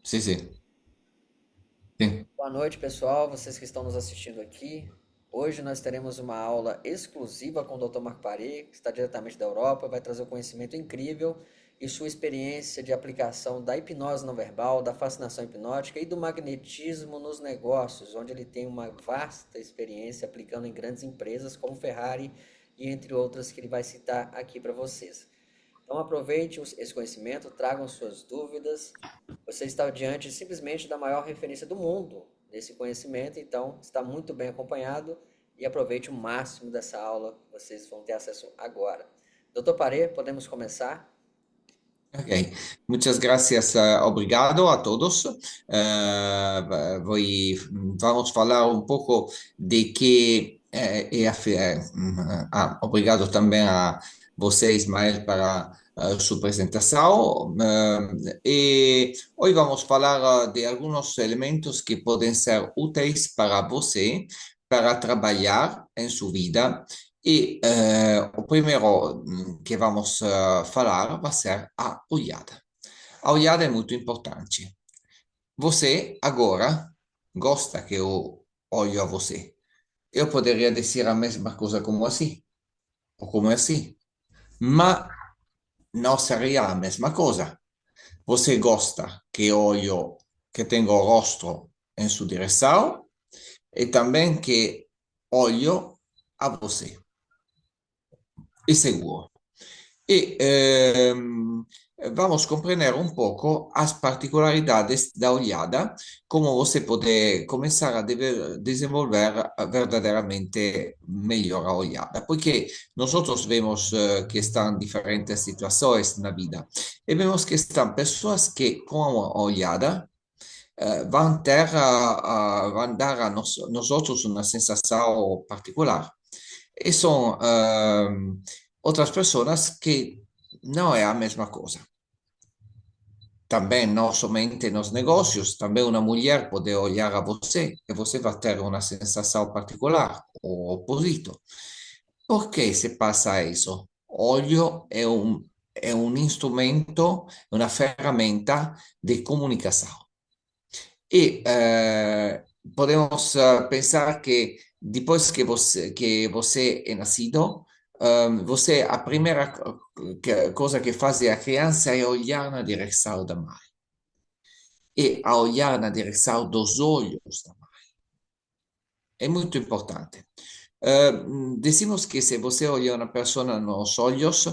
Sì, sì, sì. Boa noite, pessoal, vocês que estão nos assistindo aqui. Hoje nós teremos uma aula exclusiva com o Dr. Marco Pari, que está diretamente da Europa, vai trazer um conhecimento incrível e sua experiência de aplicação da hipnose não verbal, da fascinação hipnótica e do magnetismo nos negócios, onde ele tem uma vasta experiência aplicando em grandes empresas como Ferrari e entre outras que ele vai citar aqui para vocês. Então aproveite esse conhecimento, tragam suas dúvidas. Você está diante simplesmente da maior referência do mundo nesse conhecimento, então está muito bem acompanhado e aproveite o máximo dessa aula que vocês vão ter acesso agora. Doutor Paré, podemos começar? Ok, muchas gracias, obrigado a todos. Vamos a hablar un poco de qué, obrigado también a você, Ismael, para su presentación. Y hoy vamos a hablar de algunos elementos que pueden ser útiles para você, para trabajar en su vida. E o primeiro que vamos falar vai ser a olhada. A olhada é muito importante. Você agora gosta que eu olho a você. Eu poderia dizer a mesma coisa como assim, ou como assim, mas não seria a mesma coisa. Você gosta que eu olho, que tenho o rosto em sua direção e também que olho a você. E seguro. Y vamos a comprender un poco las particularidades de la oleada, cómo se puede comenzar a desenvolver verdaderamente mejor la oleada, porque nosotros vemos que están diferentes situaciones en la vida y vemos que están personas que con la oleada van a dar a nosotros una sensación particular. E sono outras pessoas que não é a mesma coisa. Também não somente nos negócios, também uma mulher pode olhar a você e você vai ter uma sensação particular ou oposito. Por que se passa isso? Olho é um instrumento, uma ferramenta de comunicação. E podemos pensar que depois que você é nascido, você, a primeira coisa que faz a criança é olhar na direção da mãe. E a olhar na direção dos olhos da mãe. É muito importante. Decimos que se você olha uma pessoa nos olhos,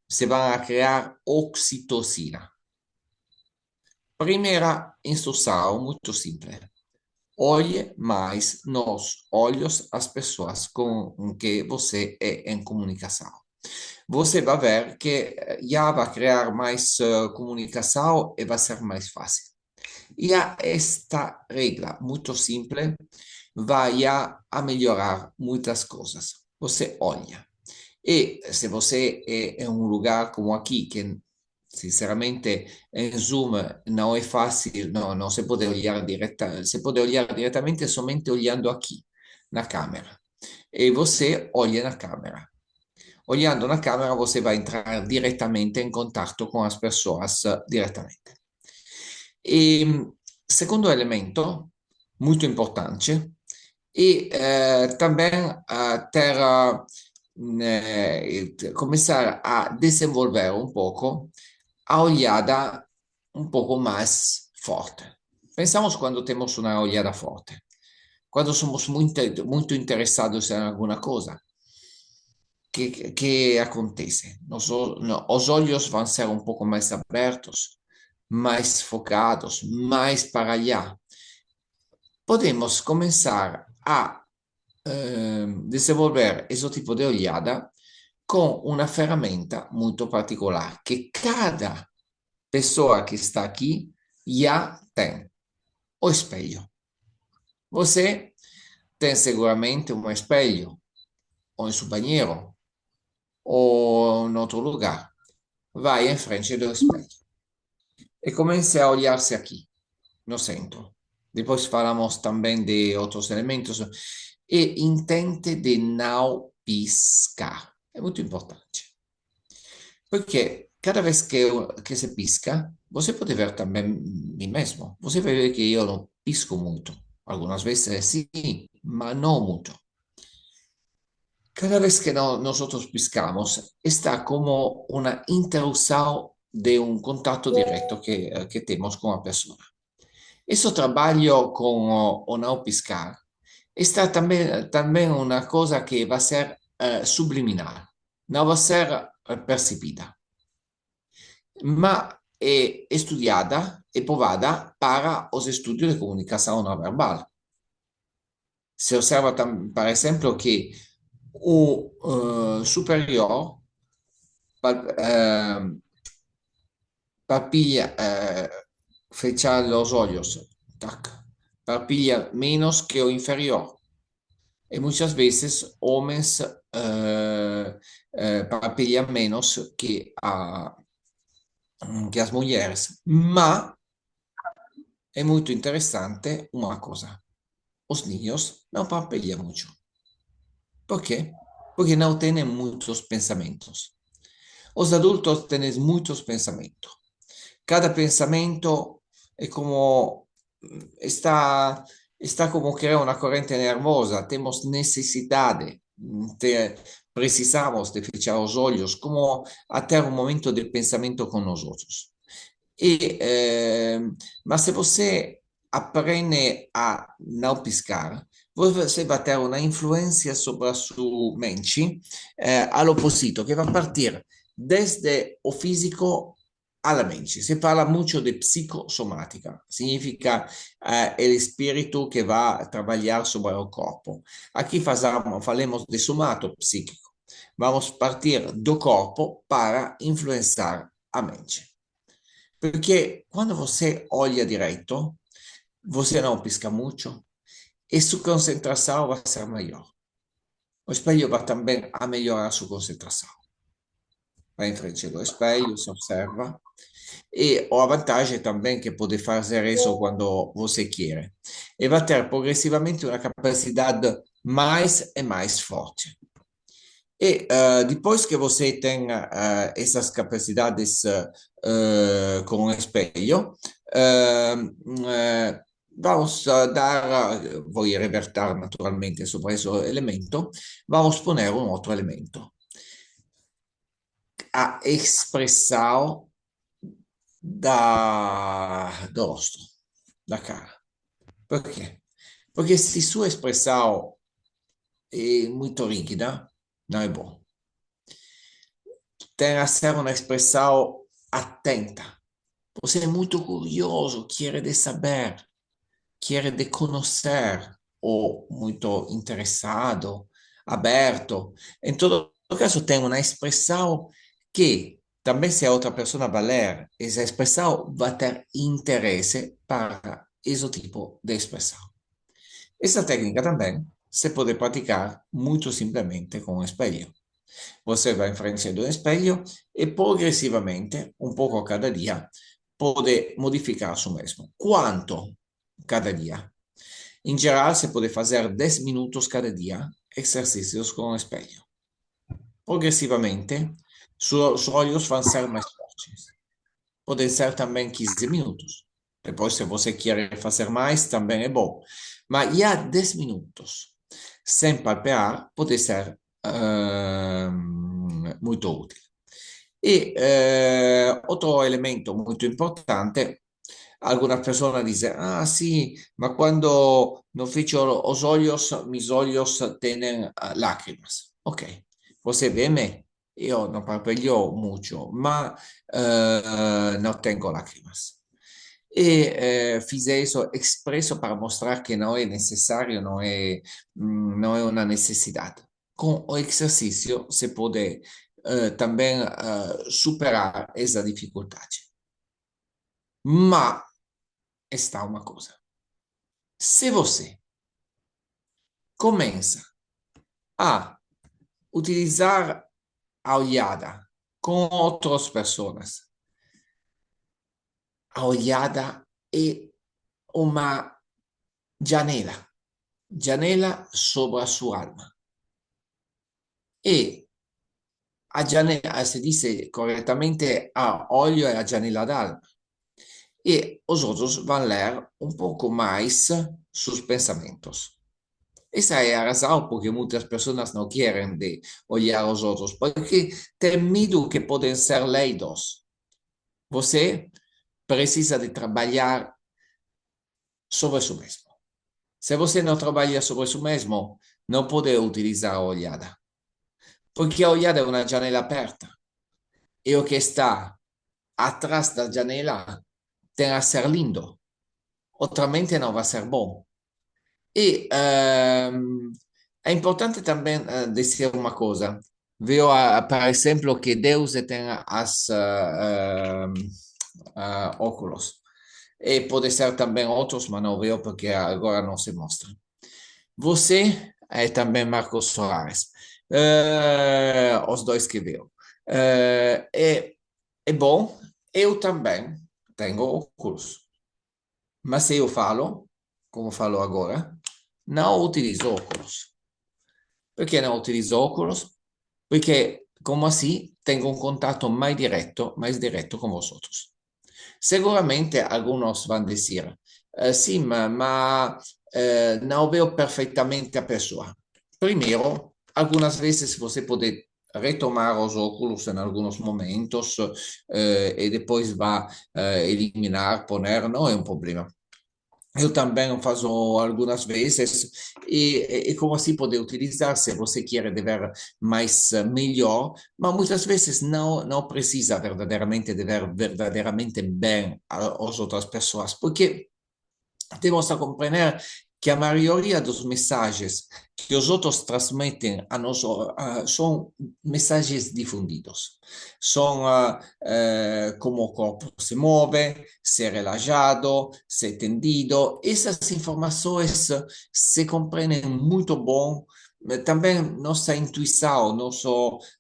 se vai a criar oxitocina. Primeira instrução, muito simples. Olhe mais nos olhos as pessoas com que você é em comunicação. Você vai ver que já vai criar mais comunicação e vai ser mais fácil. E esta regra muito simples vai a melhorar muitas coisas. Você olha. E se você é em um lugar como aqui, que sinceramente em Zoom não é fácil, não se pode olhar se pode olhar diretamente somente olhando aqui na câmera. E você olha na câmera. Olhando na câmera, você vai entrar diretamente em contato com as pessoas diretamente. E segundo elemento, muito importante, e também ter, começar a desenvolver um pouco a olhada um pouco mais forte. Pensamos quando temos uma olhada forte, quando somos muito interessados em alguma coisa. Que acontece? Os olhos vão ser um pouco mais abertos, mais focados, mais para allá. Podemos começar a desenvolver esse tipo de olhada com uma ferramenta muito particular que cada pessoa que está aqui já tem: o espelho. Você tem seguramente um espelho, ou em seu banheiro, ou em outro lugar. Vai em frente do espelho e comece a olhar-se aqui, no centro. Depois falamos também de outros elementos. E intente de não piscar. É muito importante. Porque cada vez que se pisca, você pode ver também mim mesmo. Você vai ver que eu não pisco muito. Algumas vezes sí, mas não muito. Cada vez que nosotros piscamos, está como una interrupción de un contacto directo que tenemos con la persona. Ese trabajo con o no piscar está también una cosa que va a ser subliminal, no va a ser percibida, ma è studiata e provata para los estudios de comunicación no verbal. Se observa, per esempio, che o superior eh, papilla fechar los ojos, tac, papilla menos que o inferior. Y muchas veces hombres papillan menos que las mujeres. Ma è molto interessante una cosa. Los niños no papillan mucho. ¿Por qué? Porque no tienen muchos pensamientos. Los adultos tienen muchos pensamientos. Cada pensamiento es como, está como crear una corriente nervosa. Tenemos necesidad, precisamos de fichar los ojos, como a tener un momento de pensamiento con nosotros. Ma se você aprende a não piscar, você vai ter uma influência sobre a sua mente, al opposito, que vai partir desde o físico alla mente. Se parla muito de psicosomática, significa el espírito que va a trabalhar sobre o corpo. Aqui falamos de somato psíquico. Vamos partir do corpo para influenciar a mente. Perché quando você olha direto, você não pisca muito e sua concentração vai ser maior. O espelho vai também a melhorar a sua concentração. Vai em frente do espelho, se observa. E a vantagem também que pode fazer isso quando você quer. E vai ter progressivamente uma capacidade mais e mais forte. E depois que você tem essas capacidades com o espelho, vamos a dar, voy a revertir naturalmente sobre ese elemento, vamos a poner un otro elemento. A expressão do rosto, da cara. Por quê? Porque se sua expressão é muito rígida, não é bom. Tem a ser uma expressão atenta. Você é muito curioso, quer de saber, quer de conhecer, ou muito interessado, aberto. Em todo caso, tem uma expressão que, também se a outra pessoa vai ler, essa expressão vai ter interesse para esse tipo de expressão. Essa técnica também se pode praticar muito simplesmente com o espelho. Você vai em frente do espelho e progressivamente, um pouco cada dia, pode modificar o mesmo. Quanto cada dia? Em geral, se pode fazer 10 minutos cada dia, exercícios com o espelho. Progressivamente, seus olhos vão ser mais fortes. Podem ser também 15 minutos. Depois, se você quer fazer mais, também é bom. Mas já 10 minutos, sem palpear, pode ser muito útil. E outro elemento muito importante, algumas pessoas dizem, ah sì, ma quando non ficho os olhos, mis olhos têm lágrimas. Ok, você vê-me, eu não parpelho muito, mas não tenho lágrimas. E fiz isso expresso para mostrar que não é necessário, não é uma necessidade. Com o exercício, se pode também superar essa dificuldade. Mas está uma coisa. Se você começa a utilizar a olhada com outras pessoas, a olhada é uma janela sobre a sua alma. E se dice correctamente, a óleo e a janela d'alma. Y vosotros van a leer un poco más sus pensamientos. Esa es la razón por que muchas personas no quieren de oír a los otros, porque tienen miedo que pueden ser leídos. Você precisa de trabalhar sobre si mesmo. Se você não trabalha sobre si mesmo, não pode utilizar a olhada, porque a olhada é uma janela aberta e o que está atrás da janela tem a ser lindo, outramente não vai ser bom. E é importante também dizer uma coisa. Vejo, por exemplo, que Deus tem as óculos. E pode ser também outros, mas não vejo porque agora não se mostra. Você é também Marcos Soares. Os dois que vejo. É bom, eu também tenho óculos. Mas se eu falo, como falo agora, não utilizo óculos. Por que não utilizo óculos? Porque, como assim, tenho um contato mais direto com vosotros. Seguramente algunos vão dizer, sim, mas não veo perfeitamente a pessoa. Primeiro, algumas vezes você pode retomar os óculos em alguns momentos e depois vai eliminar, poner, não é um problema. Eu também faço algumas vezes e como assim poder utilizar se você quer de ver mais melhor, mas muitas vezes não precisa verdadeiramente de ver verdadeiramente bem as outras pessoas, porque temos a compreender que a maioria dos mensagens que os outros transmitem a nós são mensagens difundidos. São como o corpo se move, se é relaxado, se é tendido. Essas informações se compreendem muito bom. Também nossa intuição,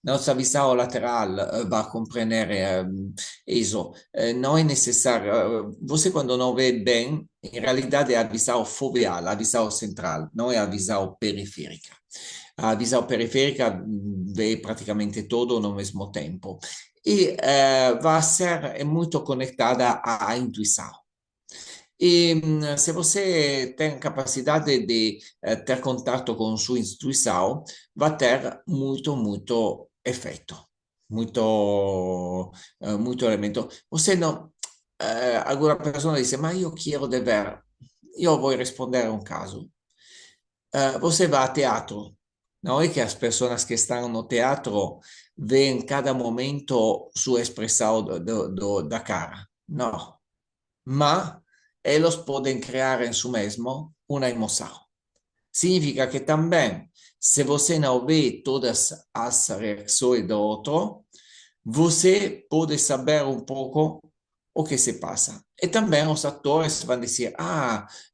nossa visão lateral vai compreender isso. Não é necessário. Você, quando não vê bem, em realidade é a visão foveal, a visão central, não é a visão periférica. A visão periférica vê praticamente todo no mesmo tempo. E vai ser é muito conectada à intuição. E se você tem capacidade de ter contato com sua intuição, vai ter muito efeito, muito elemento. Você não, alguma pessoa diz, mas eu quero de ver, eu vou responder a um caso. Você vai a teatro, não é que as pessoas que estão no teatro veem cada momento sua expressão da cara. Não. Mas eles podem criar em si mesmo uma emoção. Significa que também, se você não vê todas as reações do outro, você pode saber um pouco o que se passa. E também os atores vão dizer,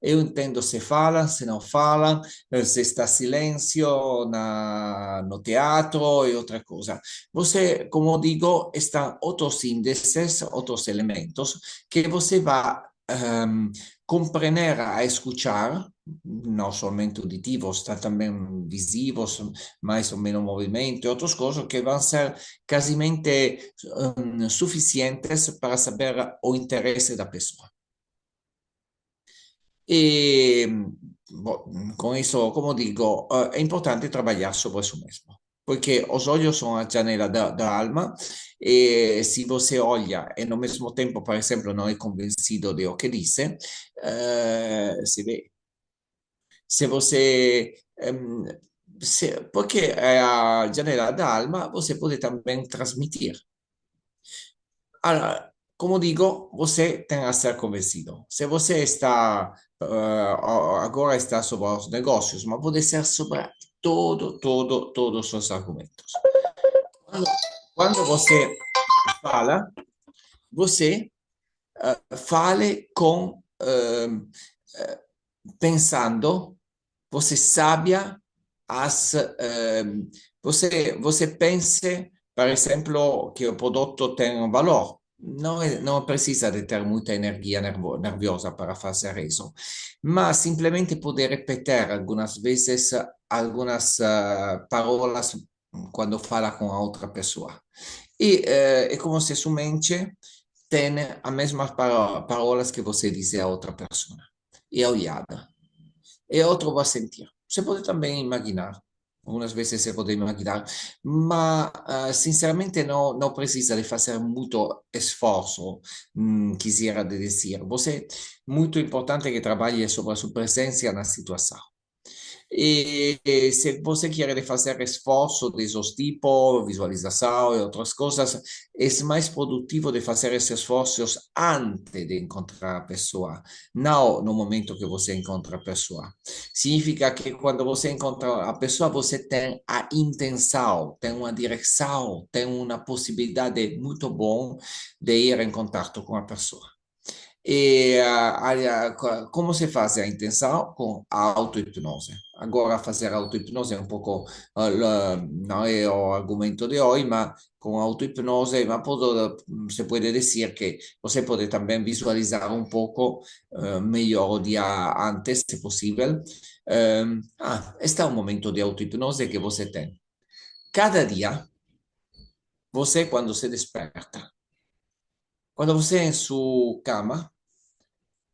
eu entendo se falam, se não falam, se está silêncio no teatro e outra coisa. Você, como digo, estão outros índices, outros elementos que você vai compreender a escuchar, não somente auditivos, está também visivos, mais ou menos movimento e outras coisas que vão ser quasimente suficientes para saber o interesse da pessoa. E com isso, como digo, é importante trabalhar sobre isso mesmo. Porque os olhos são a janela da alma e se você olha e no mesmo tempo, por exemplo, não é convencido de o que disse, se vê. Se você porque a janela da alma você pode também transmitir. Allora, como digo, você tem a ser convencido. Se você está, agora está sobre os negócios, mas pode ser sobre todos os argumentos. Quando, quando você fala, você fale com, pensando, você sabia as, você pense, por exemplo, que o produto tem um valor. Não precisa de ter muita energia nerviosa para fazer isso, mas simplesmente poder repetir algumas vezes algumas palavras quando fala com a outra pessoa. E é como se sua mente tem as mesmas palavras que você diz a outra pessoa. E a olhada. E outro vai sentir. Você pode também imaginar. Algumas vezes você pode imaginar, mas sinceramente não precisa de fazer muito esforço, quisiera dizer. Você, muito importante que trabalhe sobre a sua presença na situação. E se você quer fazer esforço desses tipos, visualização e outras coisas, é mais produtivo de fazer esses esforços antes de encontrar a pessoa, não no momento que você encontra a pessoa. Significa que quando você encontra a pessoa, você tem a intenção, tem uma direção, tem uma possibilidade muito boa de ir em contato com a pessoa. Como se faz a intenção? Com a auto-hipnose. Agora, fazer auto-hipnose é um pouco, não é o argumento de hoje, mas com auto-hipnose, mas se pode dizer que você pode também visualizar um pouco melhor o dia antes, se possível. Este é um momento de auto-hipnose que você tem. Cada dia, você, quando se desperta, quando você é em sua cama,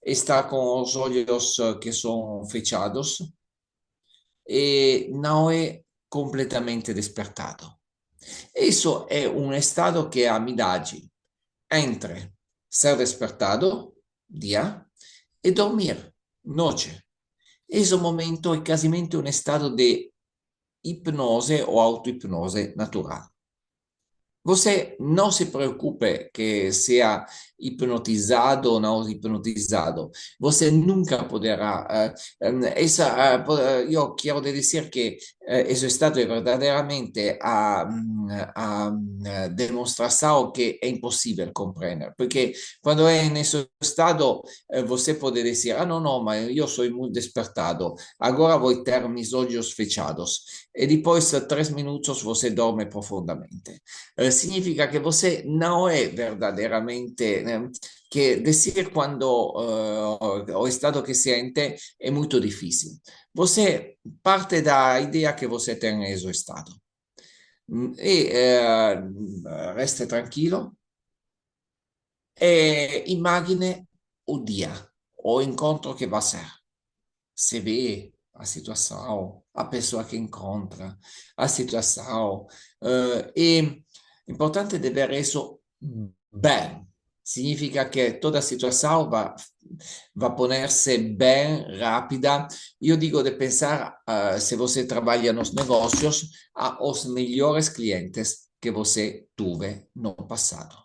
está com os olhos que são fechados e não é completamente despertado. Isso é um estado que é a amidade entre ser despertado, dia, e dormir, noite. Esse momento é quase um estado de hipnose ou auto-hipnose natural. Você não se preocupe que seja hipnotizado ou não hipnotizado. Você nunca poderá. Eu quero dizer que esse estado é verdadeiramente a demonstração que é impossível compreender. Porque quando é nesse estado, você pode dizer: ah, não, não, mas eu sou muito despertado. Agora vou ter meus olhos fechados. E depois, 3 minutos, você dorme profundamente. Significa que você não é verdadeiramente, que dizer quando o estado que sente é muito difícil. Você parte da ideia que você tem esse estado. E reste tranquilo e imagine o dia, o encontro que vai ser. Você vê a situação, a pessoa que encontra, a situação. É importante de ver isso bem. Significa que toda a situação vai poner-se bem rápida. Eu digo de pensar, se você trabalha nos negócios, aos melhores clientes que você teve no passado.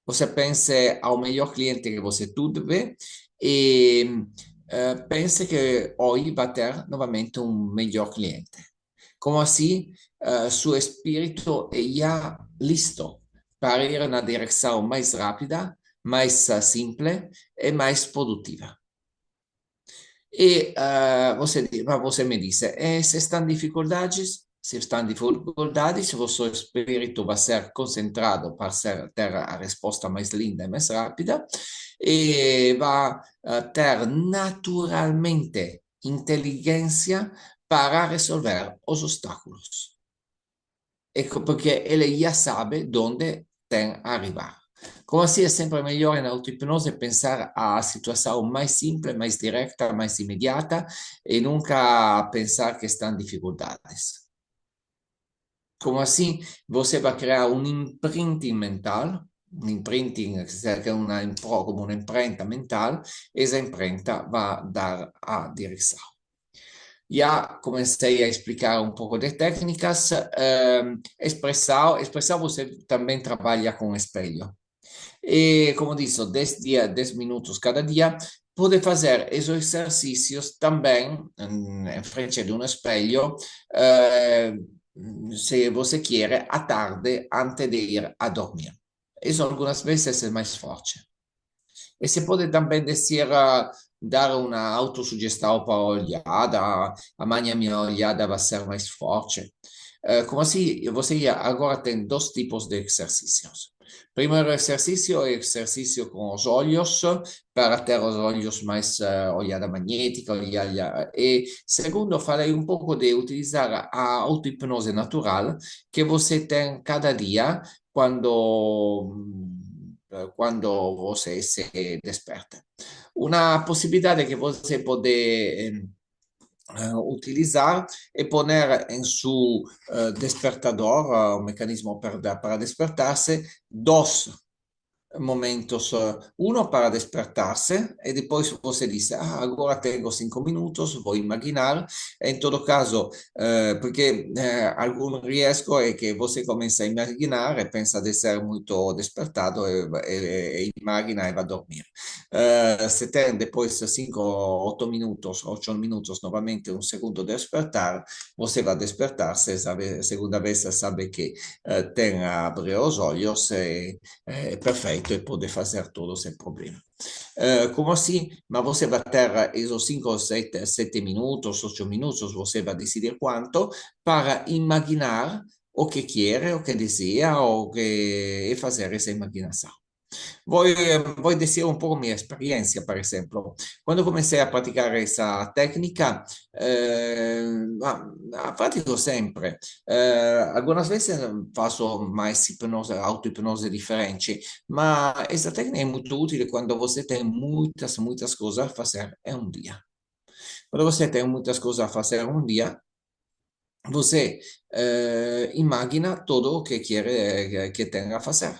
Você pense ao melhor cliente que você teve e pense que hoje vai ter novamente um melhor cliente. Como assim, seu espírito é já listo para ir na direção mais rápida, mais simples e mais produtiva. E mas você me disse, se estão dificuldades, se estão dificuldades, o seu espírito vai ser concentrado para ter a resposta mais linda e mais rápida, e vai ter naturalmente inteligência para resolver os obstáculos. Porque ele já sabe onde tem a arrivar. Como assim é sempre melhor na auto-hipnose pensar a situação mais simples, mais direta, mais imediata e nunca pensar que estão dificuldades. Como assim você vai criar um imprinting mental, um imprinting que é como uma imprenta mental, essa imprenta vai dar a direção. Já comecei a explicar um pouco de técnicas. Expressão você também trabalha com espelho. E, como disse, 10 minutos cada dia. Pode fazer esses exercícios também em frente de um espelho, eh, se você quer, à tarde, antes de ir a dormir. Isso algumas vezes é mais forte. E se pode também dizer, dar uma autossugestão para a olhada, amanhã minha olhada vai ser mais forte. Como assim, você agora tem dos tipos de ejercicios. Primeiro exercício é exercício com os olhos, para ter os olhos mais olhada magnética. E segundo, falei um pouco de utilizar a auto-hipnose natural que você tem cada dia quando você se desperta. Uma possibilidade que você pode utilizar e poner en su despertador, un mecanismo para despertarse, dos momentos, uno para despertarse y después você dice, agora tengo 5 minutos, voy a imaginar, en todo caso, porque algún riesgo es que você comienza a imaginar e pensa de ser muito despertado e imagina e va a dormir. Se tem depois 5, 8 minutos, 8 minutos novamente un segundo de despertar, você vai despertar-se, segunda vez sabe que tem a abrir os olhos perfeito e pode fazer tudo sem problema. Como assim? Mas você vai ter esses 5, 7 minutos, 8 minutos, você vai decidir quanto, para imaginar o que quer, o que deseja, e fazer essa imaginação. Voy a decir un poco mi experiencia, por ejemplo. Cuando comencé a practicar esa técnica, pratico sempre. Algunas veces faço mais hipnose, auto-hipnose diferente, mas essa técnica é muito útil quando você tem muitas, muitas coisas a fazer em um dia. Quando você tem muitas coisas a fazer em um dia, você imagina tudo o que quer que tenha a fazer.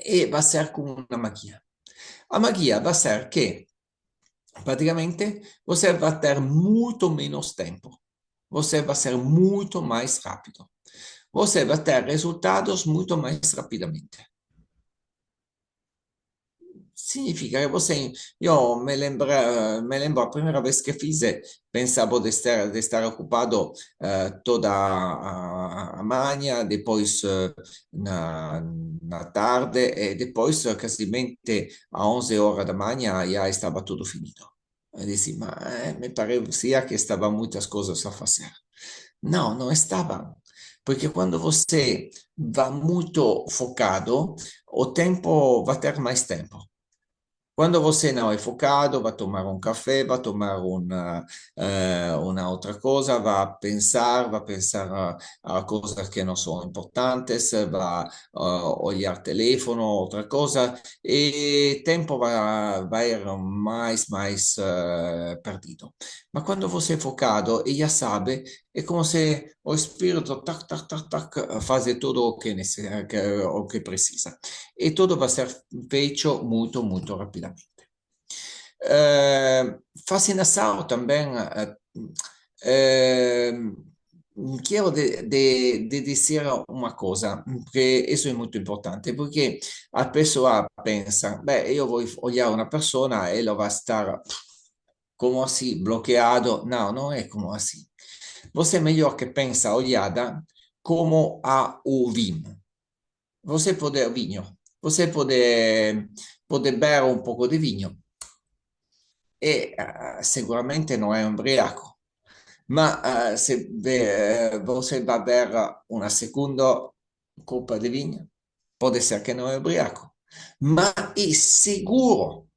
E vai ser com uma magia. A magia vai ser que, praticamente, você vai ter muito menos tempo. Você vai ser muito mais rápido. Você vai ter resultados muito mais rapidamente. Significa che você, io me lembro a primeira vez que fiz, pensavo de estar ocupado toda a manhã, depois na tarde, e depois, quasimente a 11 horas da manhã, já estava tudo finito. Eu disse, mas me parecia que estavam muitas coisas a fazer. Não, não estavam. Porque quando você vai muito focado, o tempo vai ter mais tempo. Quando você não é focado, vai tomar um café, vai tomar uma outra coisa, vai pensar a coisas que não são importantes, vai olhar telefono, outra coisa, e tempo vai mais perdido. Mas quando você é focado e já sabe, é como se o espírito tac, tac, tac, tac, faz tudo o que precisa. E tudo vai ser feito muito, muito rapidamente. Fascinação também. eh, Quero de dizer uma coisa, porque isso é muito importante, porque a pessoa pensa, bem, eu vou olhar uma pessoa, ela vai estar como assim, bloqueado. Não, não é como assim. Você é melhor que pensa a olhada como a o vinho. Vinho. Você pode bere um pouco de vinho e sicuramente non è ubriaco, ma se você vai bere una seconda coppa di vino, può essere che non è ubriaco, ma è sicuro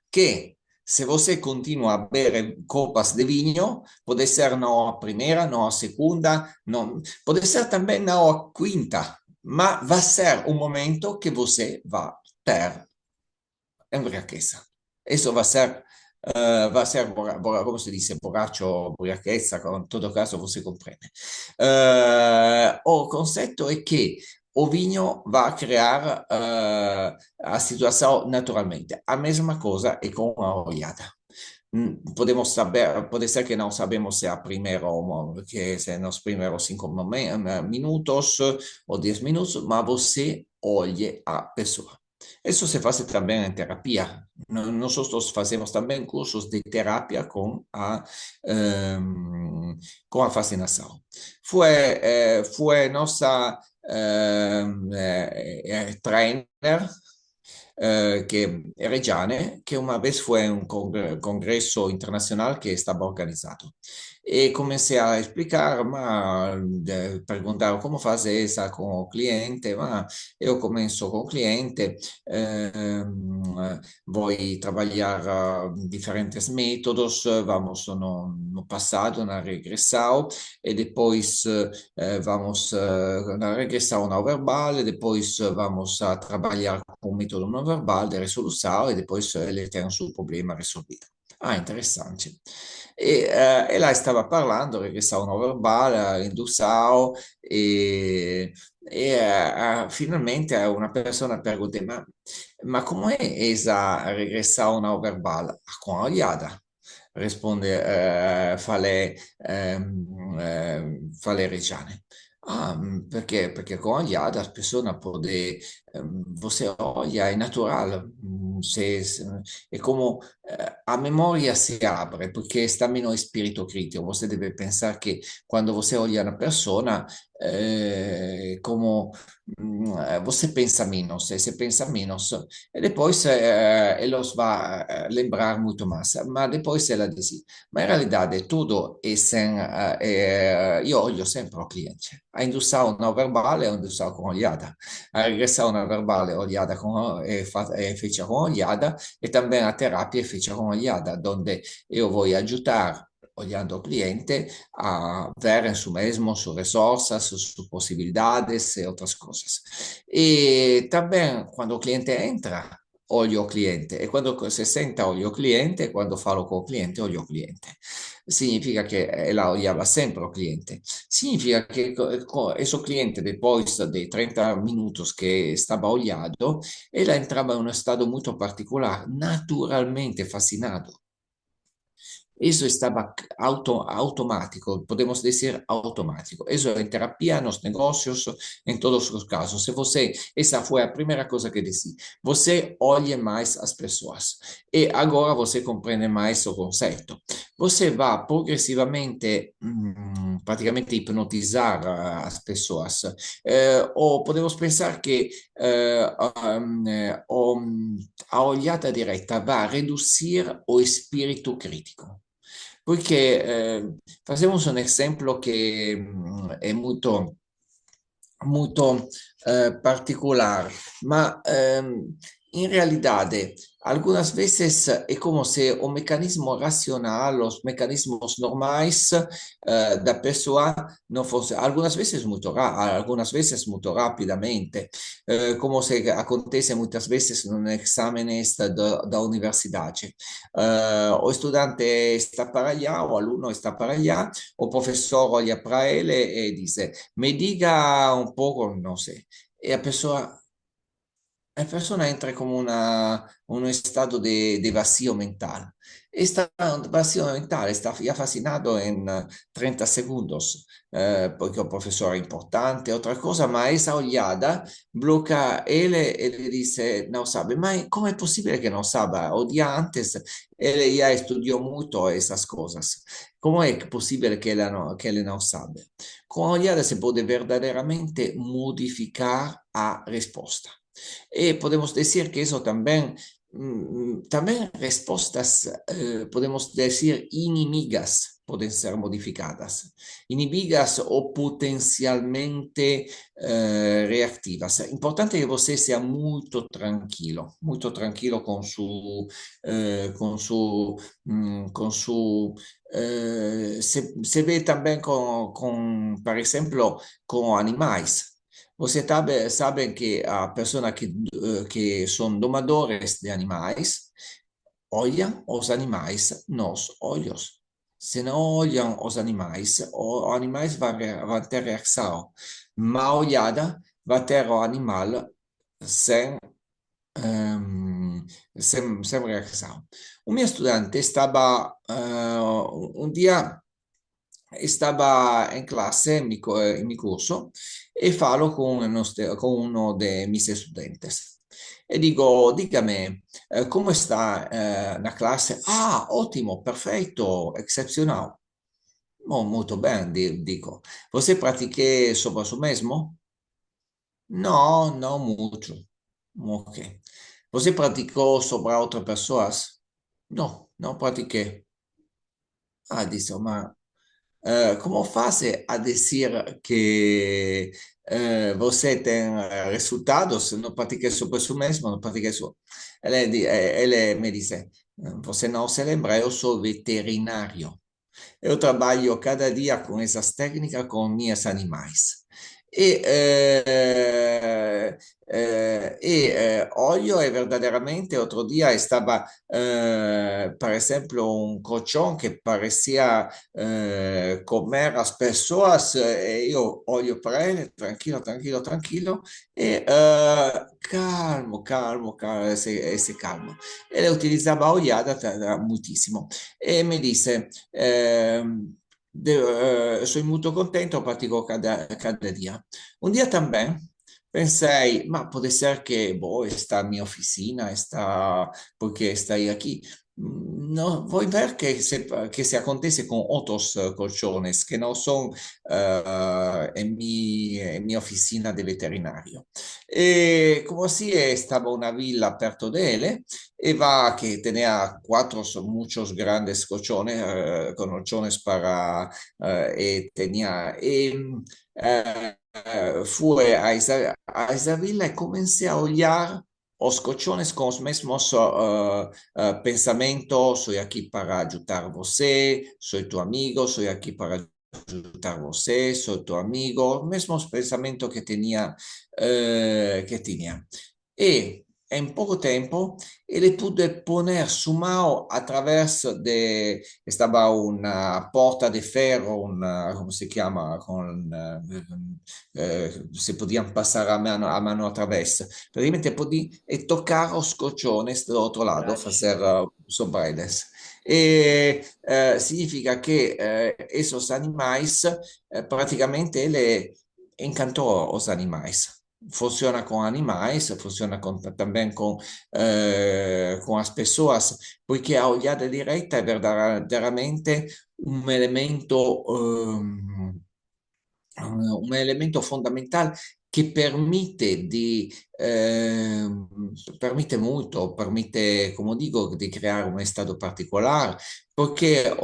che se você continua a bere copas de vinho, pode ser não a primeira, não a segunda, não, pode ser também não a quinta, mas vai ser um momento que você vai ter embriagueza. Eso va a ser, como se dice, borracho, ubriaqueza, in todo caso você compreende. O concetto è che o vinho va a criar a situação naturalmente. A mesma coisa é com a olhada. Podemos saber, pode ser que não sabemos se é a primeira que se é nos primeiros 5 minutos ou 10 minutos, mas você olhe a pessoa. Isso se faz também em terapia. Nós fazemos também cursos de terapia com a fascinação. Foi nossa trainer que Reggiane, que uma vez fue un congreso internacional que estaba organizado. E comecei a explicar, perguntar como fazer isso com o cliente, eu começo com o cliente, vou trabalhar diferentes métodos, vamos no passado, na regressão, e depois vamos na regressão não verbal, e depois vamos a trabalhar com o método não verbal de resolução, e depois ele tem o seu problema resolvido. Ah, interessante. E lá estava parlando, regressão não verbal, indução, finalmente uma pessoa perguntou, ma come è esa regressão não verbal? Com a olhada. Responde Fale Reggiane. Ah, perché com a olhada a pessoa pode, você olha, é natural, é como a memória se abre, porque está menos espírito crítico. Você deve pensar que quando você olha na pessoa, como você pensa menos, e se pensa menos, e depois eles vai lembrar muito mais. Mas depois ela diz, ma in realtà tutto è io olho sempre o cliente. A indução não verbal é a indução com olhada. A regressão não verbal é olhada é feita com olhada e também a terapia é feita com olhada, onde eu vou ajudar olhando o cliente a ver em si mesmo sus resources, sus possibilidades e outras coisas. E também, quando o cliente entra, olho o cliente e quando si senta olio il cliente e quando falo con il cliente olio il cliente. Significa che ela olhava sempre o cliente. Significa che esse cliente, depois de 30 minutos que estava olhado, ela entrava in uno stato molto particolare, naturalmente fascinado. Eso estaba automático, podemos decir automático. Eso en terapia, nos negocios, en todos os casos. Se você, essa foi a primeira coisa que disse. Você olha mais as pessoas e agora você compreende mais o conceito. Você vai progressivamente, praticamente hipnotizar as pessoas. Ou podemos pensar que a olhada direta vai reduzir o espírito crítico. Perché facciamo un esempio che è molto particular, ma en realidad algunas veces es como si un mecanismo racional, los mecanismos normales da persona no fosse, algunas veces muy rápidamente, como se acontece muchas veces en un examen da universidad. O estudante está para allá, o alumno está para allá, o profesor olha para ele e dice, me diga un poco, no sé, e a persona entra come uno stato de vacío mental. Este vacío mental está ya fascinado en 30 segundos, porque el profesor es importante, otra cosa, ma esa ollada bloca él y le dice, no sabe, ma ¿cómo es posible que no sabe? O día antes él ya estudió mucho esas cosas. ¿Cómo es posible que él no sabe? Con ollada se puede verdaderamente modificar a respuesta. Y podemos decir que eso también, también respuestas, podemos decir, inimigas pueden ser modificadas, inimigas o potencialmente reactivas. Importante que você sea muy tranquilo con su se ve también por ejemplo, con animales. Você sabe que a pessoa que são domadores de animais olham os animais nos olhos. Se não olham os animais vão ter reação. Má olhada vai ter o animal sem, sem reação. O meu estudante estava um dia estaba en clase en mi curso e falo con uno de mis estudiantes. E dico, dígame, ¿cómo está la clase? Ah, ótimo, perfecto, excepcional. Molto bene, dico. ¿Você pratiqué sobre su mesmo? No, no mucho. Ok. ¿Você practicó sobre otras personas? No, no practiqué. Ah, dice, ma como faz a dizer que você tem resultados? Não pratica sobre si mesmo, não pratica su... Ele me disse, você não se lembra, eu sou veterinário. Eu trabalho cada dia com essas técnicas com meus animais. E, olho e verdadeiramente outro dia estava, por exemplo, um colchão que parecia comer as pessoas, e eu olho para ele, tranquilo, tranquilo, tranquilo, e calmo, calmo, calmo, esse calmo. Ele utilizzava a olhada moltissimo e mi disse, sono molto contento, pratico cada dia. Un dia também pensei, ma può essere che boh, está a minha oficina, está porque está aí aqui. No, voy ver que se acontece con otros colchones que no son en mi oficina de veterinario. E come si stava una villa perto de él, Eva, que tenía cuatro muchos grandes colchones para, fue a esa villa y comencé a olhar os colchones com os mesmos pensamentos. Soy aquí para ayudar você, soy tu amigo, soy aquí para ajudar você, soy tu amigo, mesmos pensamentos que tinha. E em pouco tempo ele pude poner su mão através de estava uma porta de ferro, uma, como se chama, com se podiam passar a mano através. Praticamente podia e tocar os colchones do outro lado, Grade. fazer sobre eles. E significa che esses animais praticamente ele encantou os animais. Funciona com animais, funciona também com as pessoas, porque a olhada direta é verdadeiramente um elemento, un elemento fondamentale che permite molto, permite, come dico, di creare un stato particolare, perché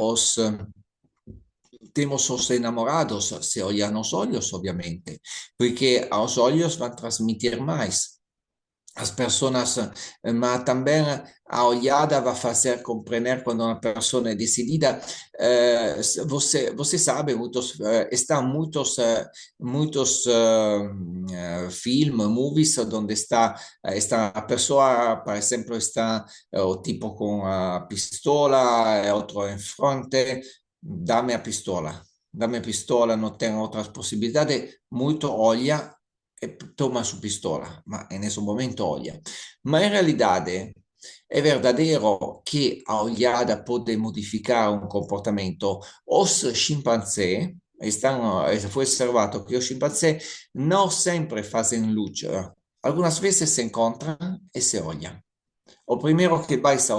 temos os enamorados se olhar nos olhos, obviamente, porque aos olhos vai transmitir mais. As pessoas, mas também a olhada vai fazer compreender quando uma pessoa é decidida. Você sabe, estão muitos filmes, movies, onde está a pessoa, por exemplo, está o tipo com a pistola, e outro em frente, dá-me a pistola, não tem outras possibilidades, muito olha e toma su pistola, ma en ese momento olla. Ma in realidad è verdadero che a olhada pode modificar un comportamento. Os scimpanzé, foi observato che os scimpanzé non sempre fazem lucha. Algunas veces se encontran e se olham. O primero que vais a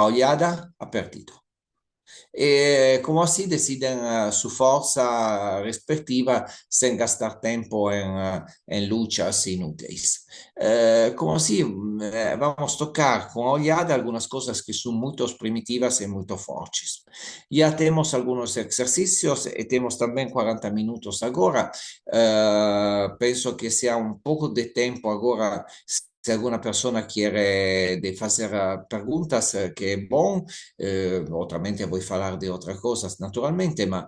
olhada, ha perdido. E como assim decidem su força respectiva sem gastar tempo em lutas inúteis. Como assim, vamos tocar com a olhada algumas coisas que são muito primitivas e muito fortes. Já temos alguns exercícios e temos também 40 minutos agora. Penso que sia um pouco de tempo agora. Se alguma pessoa quer de fazer perguntas, que é bom, ovviamente vuoi falar di altre cose naturalmente, ma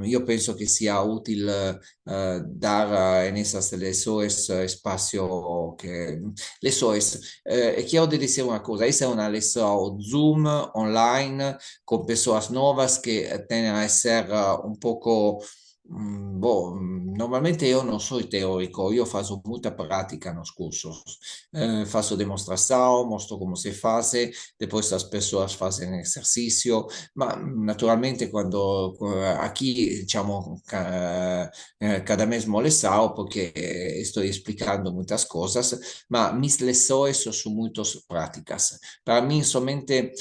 io penso che sia utile dar en esas lesoes espacio que lesoes. E quiero decir una cosa, esa es una leso Zoom online con personas nuevas que tienen a ser un poco normalmente io non sono teorico, io faccio molta pratica nos cursos. Faccio demonstração, mostro como se faz, depois as pessoas fazem exercício, ma naturalmente quando aqui, diciamo, cada mesmo lesão, porque estou explicando muitas coisas, ma mis leções são muito práticas. Para mim, somente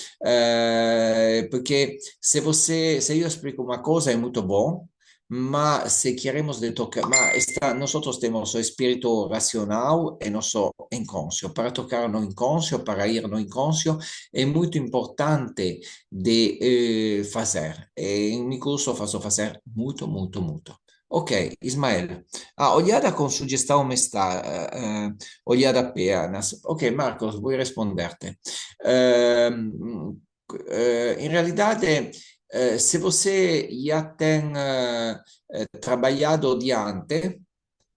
porque se eu explico uma coisa é muito bom, mas si queremos de tocar, nosotros tenemos espíritu racional y nuestro inconscio. Para tocar no inconscio, para ir no inconscio, es muy importante de fazer. En mi curso faço fazer muito, muito, muito. Ok, Ismael. Olhada con sugestão está, olhada apenas. Ok, Marcos, voy a responderte. Em realidade, se você já tem trabalhado diante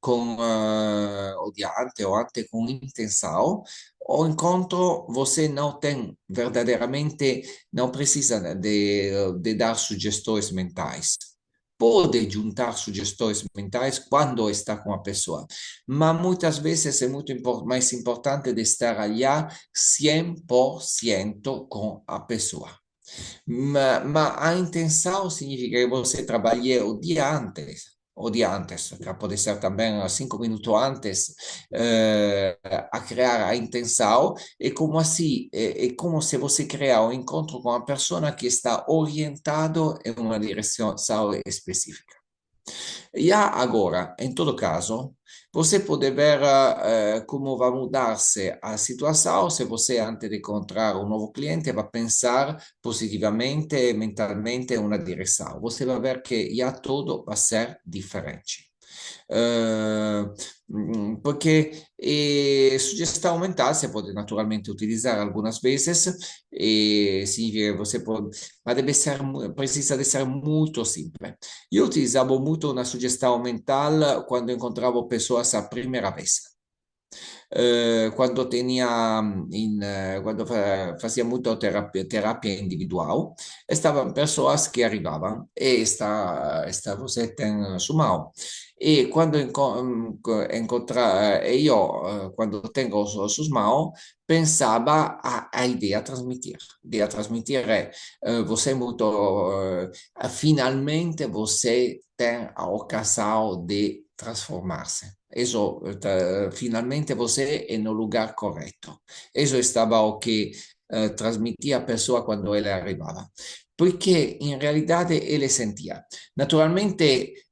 o diante ou ante com intenção, o encontro você não tem verdadeiramente, não precisa de dar sugestões mentais. Pode juntar sugestões mentais quando está com a pessoa, mas muitas vezes é muito mais importante de estar ali 100% com a pessoa. Ma a intenção significa que você trabalhe o dia antes, que pode ser também 5 minutos antes, a criar a intenção, e como assim, é como se você criar um encontro com a pessoa que está orientado em uma direção específica. Já agora, em todo caso, você pode ver como vai mudar-se a situação se você, antes de encontrar um novo cliente, vai pensar positivamente e mentalmente em uma direção. Você vai ver que já tudo vai ser diferente. Eh, Porque sugestão mental você pode naturalmente utilizar algumas vezes, e significa que você pode, mas deve ser, precisa de ser muito simples. Eu utilizava muito uma sugestão mental quando encontrava pessoas a primeira vez. Quando tinha quando fazia muito terapia individual, estavam pessoas que arrivavam e você tem sumau. E quando quando tenho os sumau, pensava a ideia a transmitir. A ideia a transmitir é, você é muito, finalmente você tem a ocasião de transformar-se. Eso, finalmente você é no lugar correto. Isso estava o que transmitia a pessoa quando ele arrivava. Poiché in realidade ele sentia. Naturalmente,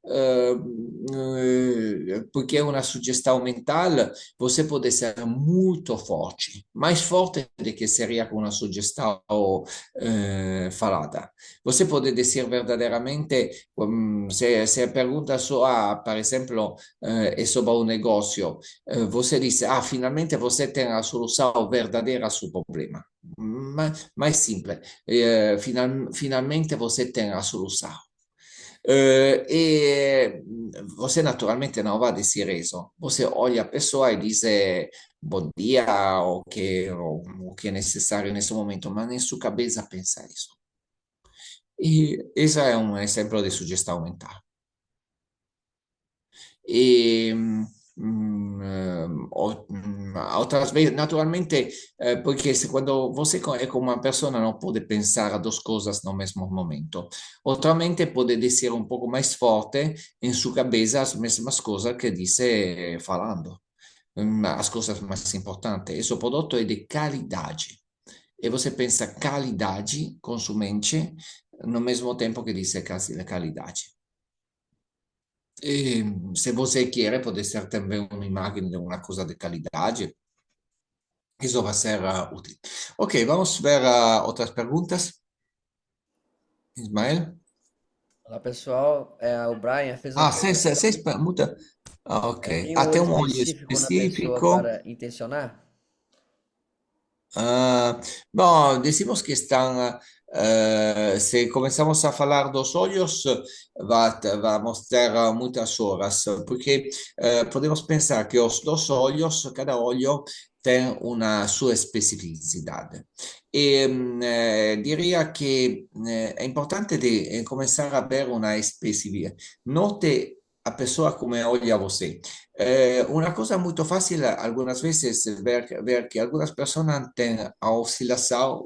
poiché è una suggestão mental, você pode ser muito forte, mais forte do que seria com uma sugestão falada. Você pode dizer verdadeiramente, se a pergunta sua, por exemplo, é sobre um negócio, você diz, finalmente você tem a solução verdadeira ao seu problema. Mais simples, finalmente você tem a solução. E você naturalmente não vai dizer isso. Você olha a pessoa e diz bom dia, o que é necessário nesse momento, mas em sua cabeça pensa isso. E esse é um exemplo de sugestão mental. E outras vezes, naturalmente, porque quando você é com uma pessoa não pode pensar duas coisas no mesmo momento. Outra mente pode dizer um pouco mais forte em sua cabeça as mesmas coisas que diz falando. As coisas mais importantes. Esse produto é de qualidade. E você pensa qualidade com sua mente no mesmo tempo que diz qualidade. E, se você quer, pode ser também uma imagem de uma coisa de qualidade. Isso vai ser útil. Ok, vamos ver outras perguntas. Ismael? Olá, pessoal. O Brian fez uma Seis pergunta. perguntas. Ok. Tem um Tem olho um olho específico na pessoa específico. para intencionar? Bom, decimos que estão. Se começamos a falar dos olhos, vamos ter muitas horas, porque podemos pensar que os dois olhos, cada olho tem uma sua especificidade. E diria que é importante de começar a ver uma especificidade. Note a pessoa como olha você. Una cosa muito fácil algunas veces es ver que algunas personas tienen a oscilação,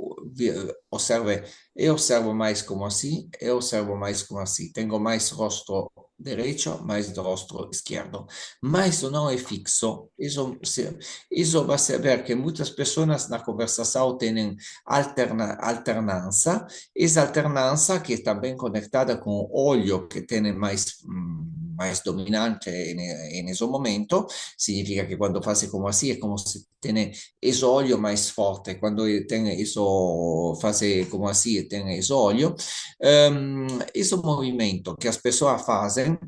observe, eu observo mais como assim, eu observo mais como assim, tenho mais rosto derecho mais do rostro izquierdo. Mas isso não é fixo. Isso vai saber que muitas pessoas na conversação têm alternância. Essa alternância que está bem conectada com o olho que tem mais dominante nesse momento, significa que quando faz como assim, é como se tem esse olho mais forte. Quando tem isso, faz como assim, tem esse olho. Esse movimento que as pessoas fazem,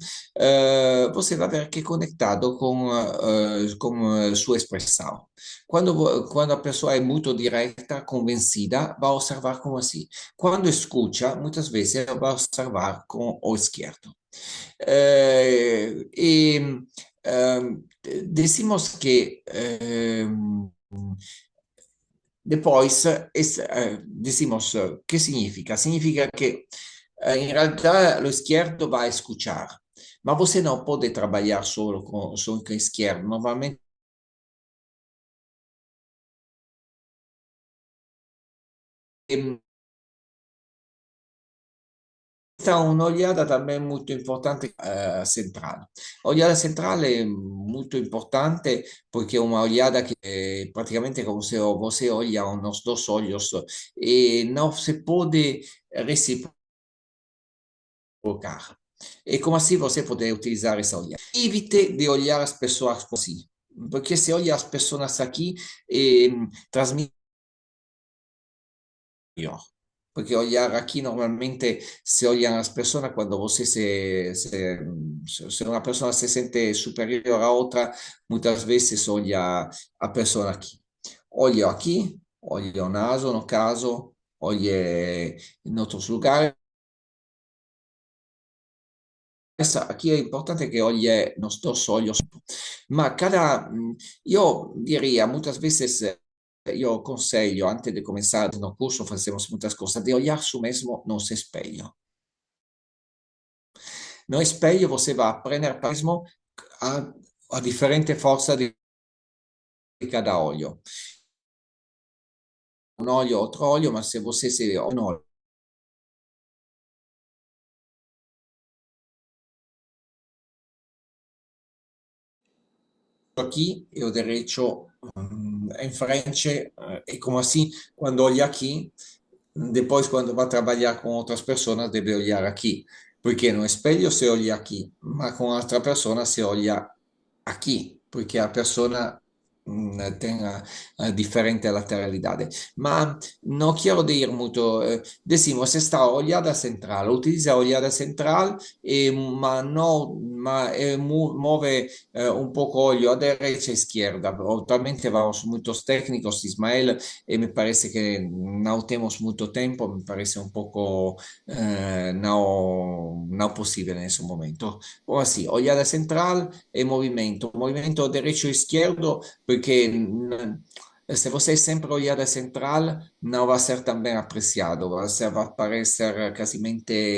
você vai ver que é conectado com a sua expressão. Quando a pessoa é muito direta, convencida, vai observar como assim. Quando escuta, muitas vezes vai observar com o esquerdo. E decimos que depois, decimos, ¿qué significa? Significa que in realtà lo izquierdo va a escuchar, ma você não pode trabalhar só com esquerdo. Normalmente, esta è un'oliada também muito importante centrale. A olhada central é muito importante porque é uma olhada que praticamente como se você olha nos dois olhos e não se pode reciprocar. E como assim você pode utilizar essa olhada? Evite de olhar as pessoas assim, porque se olha as pessoas aqui, transmite melhor. Porque olhar aqui normalmente se olham as pessoas quando você se uma pessoa se sente superior a outra, muitas vezes olha a pessoa aqui. Olha aqui, olha o naso no caso, olha em outros lugares. Aqui è importante che olhe nos dos olhos, ma io diría muchas veces, yo conselho, antes de comenzar no curso, hacemos muchas cosas, de olhar su mesmo no espelho. No espelho você vai aprender mesmo a diferente força de cada olho. Un olho, outro olho, mas se você se um olho aqui e o direito em frente, e como assim, quando olha aqui, depois, quando vai trabalhar com outras pessoas, deve olhar aqui, porque no espelho se olha aqui, mas com outra pessoa se olha aqui, porque a pessoa tem a diferente lateralidade. Mas não quero dizer muito, decimos, esta olhada central, utiliza a olhada central, mas não, mas move un poco olho a derecha e izquierda. Actualmente vamos muitos técnicos, Ismael, e me parece que não temos muito tempo, me parece um pouco não possível nesse momento. Ou assim, olhada central e movimento direito-esquerdo, porque se você sempre olhar a central, não vai ser tão bem apreciado, vai parecer quase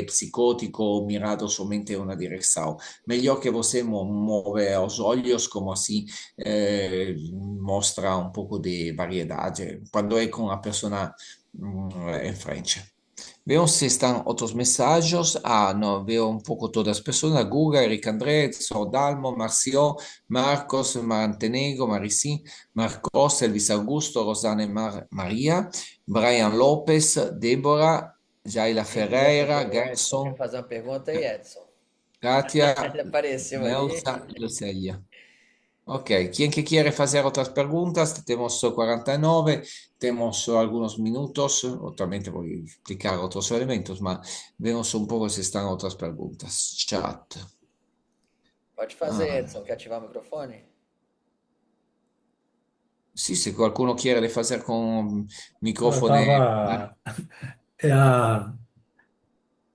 psicótico, mirado somente em uma direção. Melhor que você move os olhos, como assim mostra um pouco de variedade, quando é com a pessoa em frente. Veo se están otros mensajes. Ah, no, veo un poco todas las personas. Guga, Eric André, Sordalmo, Marcio, Marcos, Mantenego, Maricí, Marcos, Elvis Augusto, Rosana María, Brian López, Débora, Jaila Ferreira, Quer Gerson, fazer uma pergunta aí, Edson? Katia, Ele apareceu ali. Nelsa e Lucelia. Ok, quien que quiere hacer otras preguntas, tenemos 49, tenemos algunos minutos, obviamente voy a explicar otros elementos, mas vemos un poco si están otras preguntas. Chat. Pode fazer, Ah, Edson. Quer ativar o microfone? sì, se qualcuno chiede di fare con Eu microfono, estava. É, a-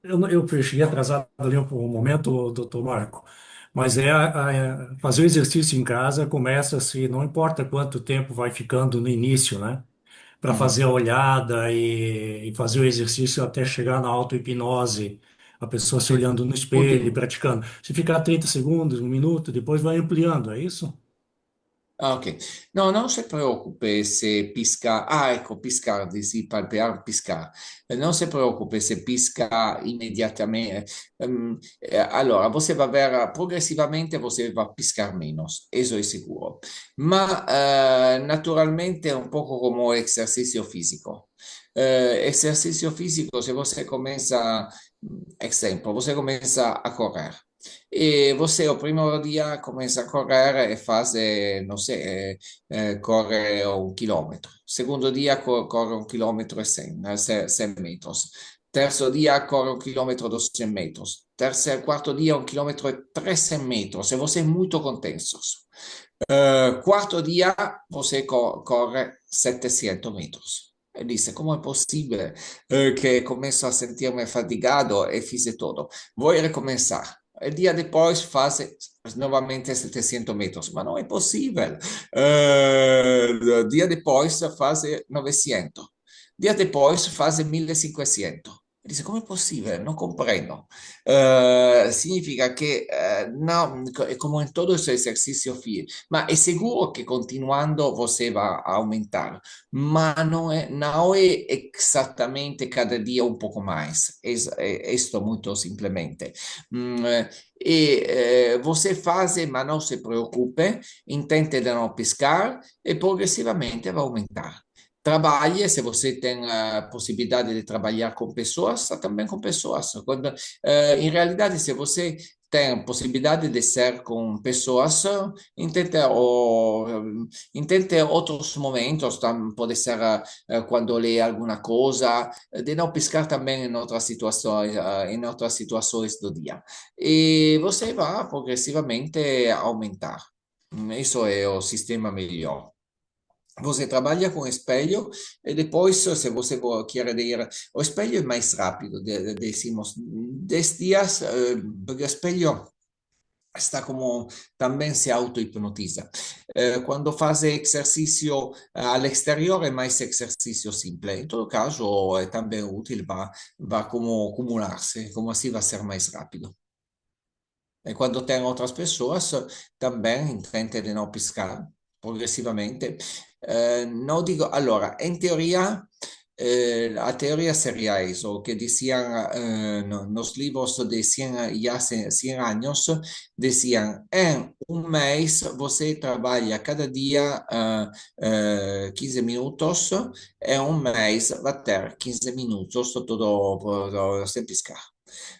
eu cheguei atrasado ali um momento, doutor Marco, mas fazer o exercício em casa começa-se, não importa quanto tempo vai ficando no início, né? Para fazer a olhada e fazer o exercício até chegar na auto-hipnose, a pessoa se olhando no espelho e último. praticando. Se ficar 30 segundos, um minuto, depois vai ampliando, é isso? Ah, ok. No, non se preocupe se pisca. Ah, ecco, piscar, sí, palpear, piscar. Non se preocupe se pisca immediatamente. Allora, você vai ver progressivamente você va a piscar menos, eso è sicuro. Ma naturalmente è un poco come esercizio fisico. Esercício físico, se você começa, exemplo, você começa a correr. E você, o primeiro dia, começa a correr e faz, não sei, corre 1 chilometro. Segundo dia, corre 1 chilometro e 100, 100 metros. Terzo dia, corre 1 chilometro e 200 metros. Terzo, quarto dia, 1 chilometro e 300 metros. E você é muito contento. Quarto dia, você corre 700 metros. E disse, ¿cómo es posible que comienzo a sentirme fatigado e fiz todo? Voy a recomenzar. El día después fase nuevamente 700 metros, ma non è possibile. Il dia después fase 900. Dia después fase 1500. Dice, come è possibile? Non comprendo. Significa che no, è come in tutto questo esercizio ma è sicuro che continuando você va a aumentare, ma não é exatamente cada dia um pouco mais. É isto muito simplesmente. Você faz, mas não se preocupe, intente de não piscar e progressivamente vai aumentar. Trabalhe, se você tem a possibilidade de trabalhar com pessoas, também com pessoas. Em realidade, se você tem possibilidade de ser com pessoas, intente, intente outros momentos, pode ser quando lê alguma coisa, de não piscar também em outras situações do dia. E você vai progressivamente aumentar. Isso é o sistema melhor. Você trabalha com espelho e depois, se você quer ir, o espelho é mais rápido, decimos 10 dias, porque o espelho está como também se auto-hipnotiza. Quando faz exercício al exterior é mais exercício simples. Em todo caso, é também útil, vai como acumular-se, como assim vai ser mais rápido. E quando tem outras pessoas, também tente de não piscar progressivamente. Não digo, allora, em teoria, a teoria sería eso, que decían los libros de 100, ya 100 años, decían, en un mes você trabalha cada dia 15 minutos, em um mês vai ter 15 minutos, sem piscar.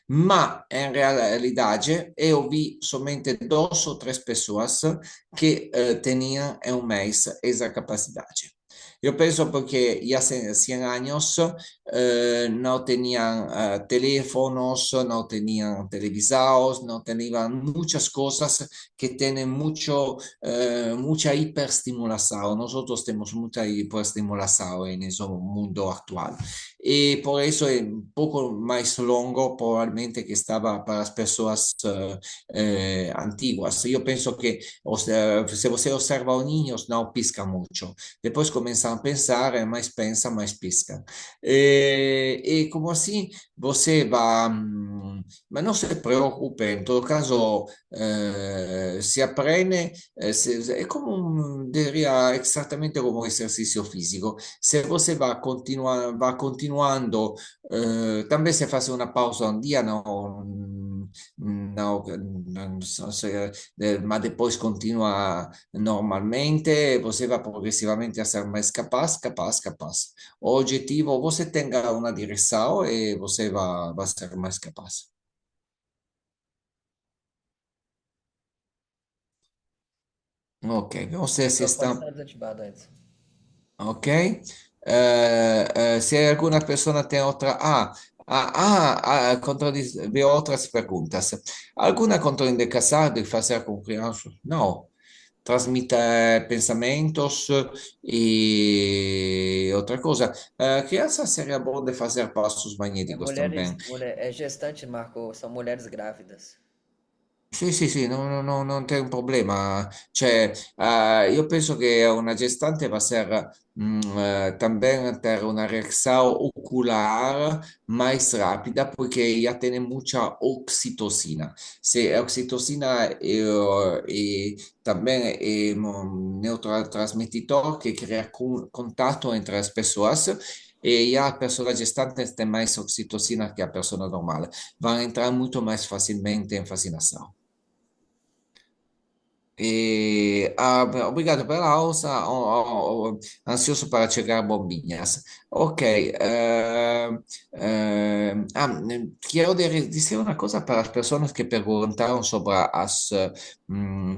Ma in realidade eu vi somente duas ou três pessoas que tinham em um mês essa capacidade. Eu penso porque já hace 100 años no tenían teléfonos, no tenían televisados, no tenían muchas cosas que tienen mucha hiperestimulación. Nosotros tenemos mucha hiperestimulación en ese mundo actual. Y por eso es un poco más longo probablemente que estaba para las personas antiguas. Yo pienso que si você observa a niños, no pisca mucho. Depois começam a pensar, mais pensa, mais pisca. E como assim você vai. Mas não se preocupe, em todo caso, se aprende, é como, diria, exatamente como exercício físico. Se você vai continuando, também se faz uma pausa um dia, não, não sei, mas depois continua normalmente, você vai progressivamente a ser mais capaz, capaz, capaz. O objetivo, você tenha uma direção e você vai ser mais capaz. Ok, vamos ver se Microfone está. está desativado, Edson. Ok. Se alguna persona tem outra. Veo outras perguntas. Alguma contraindicação de fazer com crianças? Não. Transmite pensamentos e outra coisa. Criança seria bom de fazer passos É magnéticos mulheres, também. é gestante, Marco, são mulheres grávidas. Sì, sì, sì, non c'è un problema. Cioè, io penso que una gestante va a ser también per una reacción ocular más rápida porque ya tiene mucha oxitocina. Se oxitocina también es un neurotransmisor que crea contacto entre las personas. E ya a persona gestante tem mais oxitocina que a persona normal. Van a entrar muito mais facilmente em fascinação. Obrigado pela alça, ansioso para chegar bombinhas. Ok, quero dizer uma coisa para as pessoas que perguntaram sobre as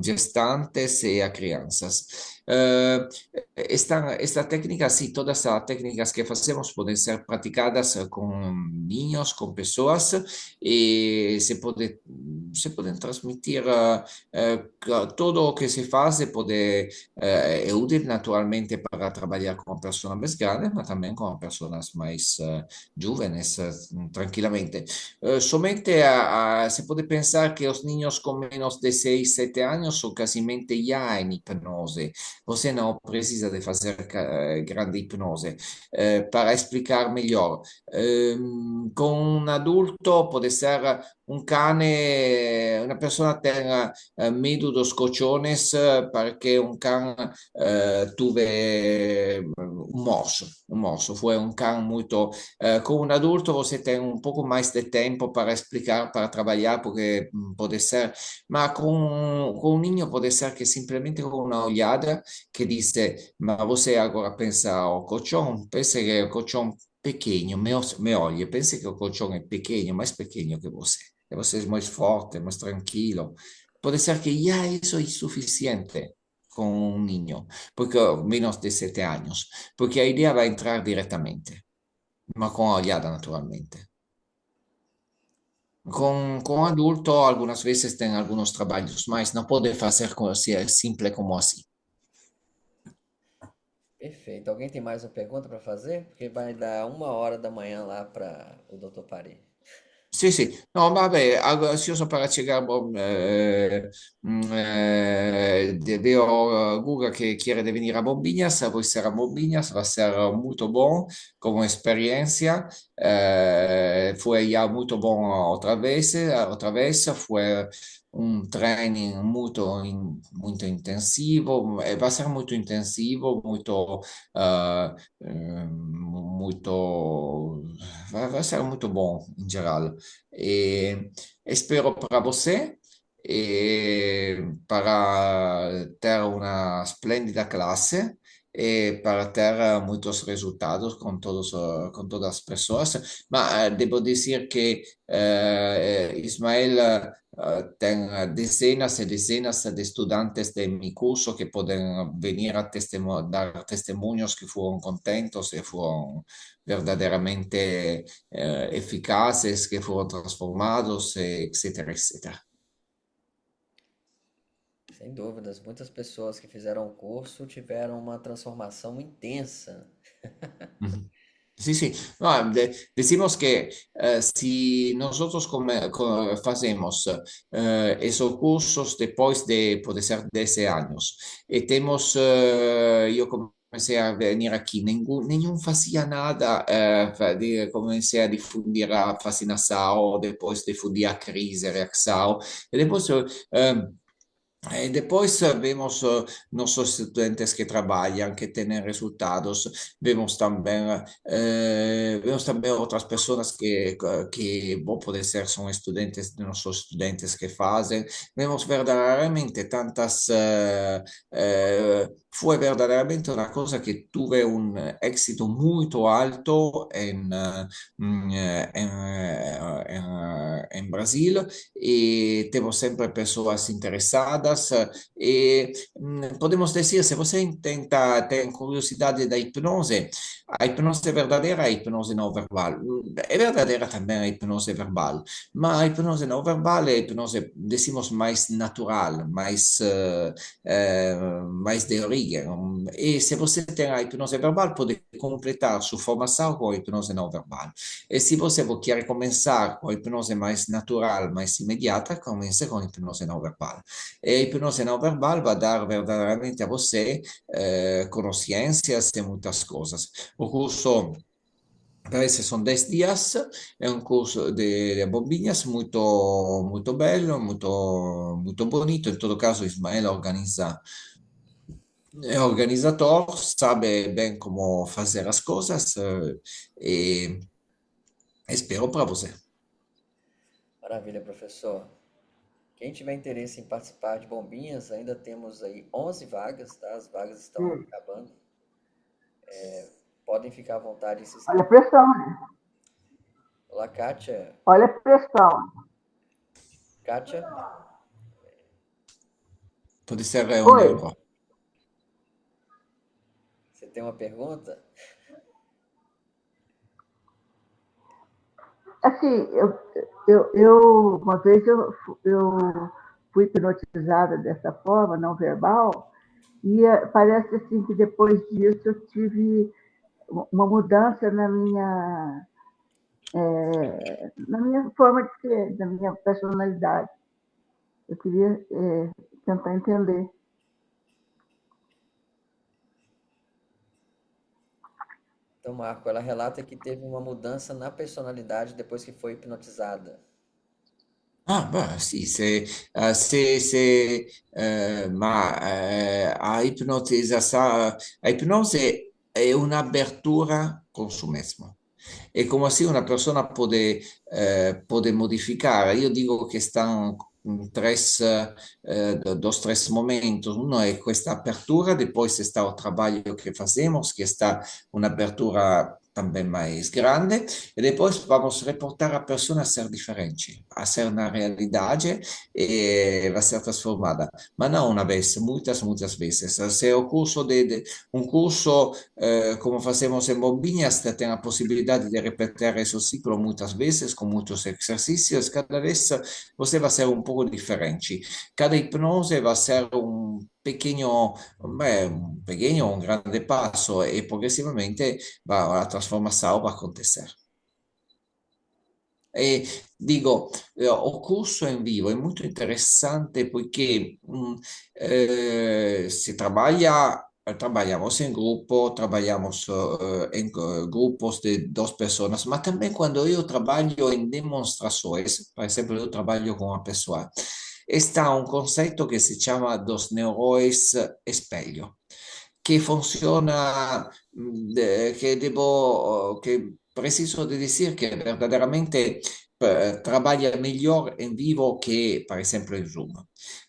gestantes e as crianças. Eh, esta técnica, sí, todas as técnicas que fazemos podem ser praticadas com niños, com pessoas, e se podem transmitir. Todo o que se faz é útil naturalmente para trabalhar com pessoas mais grandes, mas também com pessoas mais jovens, tranquilamente. Somente se pode pensar que os niños com menos de 6 7 anos são quasmente já em hipnose. Você não precisa de fazer grande hipnose. Para explicar melhor, com um adulto pode ser un cane, una persona tenga medo dos colchones perché un can tuve un morso, fue un can molto, con un adulto você tem un poco mais de tempo para explicar, para trabalhar, porque pode ser, ma con un niño pode ser que simplesmente con una olhada que dice, ma você agora pensa ao colchão, pensa que o colchão pequeno, me olha, pensa que o colchão é pequeno, mais pequeno que você. E você é mais forte, mais tranquilo. Pode ser que já isso é suficiente com um niño, porque menos de 7 anos, porque a ideia vai entrar diretamente, mas com a olhada naturalmente. Com adulto, algumas vezes tem alguns trabalhos, mas não pode fazer simples como assim. Perfeito. Alguém tem mais uma pergunta para fazer? Porque vai dar 1 hora da manhã lá para o Dr. Pari. Sì, sì, no, vabbè, ansioso para chegar, veo Google que quiere de venir a Bombiñas, voy a ser a Bombiñas, va a ser muy bom como experiencia, fue ya muy bom otra vez, fue un training muito intensivo, va a ser muito intensivo, muito, vai ser muito bom em geral. Espero para você para ter uma esplêndida classe e para ter muitos resultados com todas as pessoas. Mas devo dizer que Ismael tem dezenas e dezenas de estudantes de meu curso que podem vir a dar testemunhos que foram contentos e foram verdadeiramente eficazes, que foram transformados, etc, etc. Sem dúvidas, muitas pessoas que fizeram o curso tiveram uma transformação intensa. Ujú. Sí, sí. No, decimos que si nosotros hacemos esos cursos después de, puede ser 10 años, y tenemos, yo comencé a venir aquí, ningún hacía nada, comencé a difundir a fascinação, depois difundir a crise, reação, e depois e depois vemos nossos estudantes que trabalham, que têm resultados, vemos também outras pessoas que bom, pode ser, são estudantes de nossos estudantes que fazem, vemos verdadeiramente tantas, foi verdadeiramente uma coisa que tive um êxito muito alto em Brasil, e temos sempre pessoas interessadas e podemos dizer, se você tem curiosidade da hipnose, a hipnose verdadeira é a hipnose não verbal. É verdadeira também a hipnose verbal, mas a hipnose não verbal é a hipnose, decimos, mais natural, mais de origem barriga. E se você tem a hipnose verbal, pode completar sua formação com a hipnose não verbal. E se você quer começar com a hipnose mais natural, mais imediata, comece com a hipnose não verbal. E a hipnose não verbal vai dar verdadeiramente a você consciências e muitas coisas. O curso parece son 10 días, è un corso de bombiñas muito bello, muito bonito. En todo caso, Ismael organiza, é organizador, sabe bem como fazer as coisas e espero para você. Maravilha, professor. Quem tiver interesse em participar de Bombinhas, ainda temos aí 11 vagas, tá? As vagas estão Hum. acabando. Podem ficar à vontade em se Olha a inscrever. pressão, né? Olá, Kátia. Olha a pressão. Kátia, Pode ser um Oi. euro. você tem uma pergunta? Assim, eu uma vez eu fui hipnotizada dessa forma, não verbal, e parece assim que depois disso eu tive uma mudança na minha forma de ser, na minha personalidade. Eu queria tentar entender. Então, Marco, ela relata que teve uma mudança na personalidade depois que foi hipnotizada. Ah, beh, sì, ma a ipnosi è un'apertura con su mesmo. È come se una persona può modificare. Io dico che stanno dos tres momentos. Uno è questa apertura, después está el trabajo que hacemos, que está una apertura también más grande, y después vamos a reportar a personas a ser diferentes, a ser una realidad y va a ser transformada. Ma no una vez, muchas veces. Se o curso un curso como hacemos en Bombiñas, tem a possibilidade de repetir esse ciclo muitas vezes, com muitos exercícios. Cada vez você vai ser um pouco diferente. Cada hipnose vai ser um pequeno, um grande passo e progressivamente a transformação vai acontecer. E dico, o corso in vivo è molto interessante poiché si trabajamos en grupo, trabajamos en grupos de dos personas, ma también cuando yo trabajo en demostraciones, por ejemplo, yo trabajo con una persona, está un concepto que se llama dos neurones espejo che funziona, che preciso de decir que verdaderamente trabalha melhor em vivo que, por exemplo, em Zoom.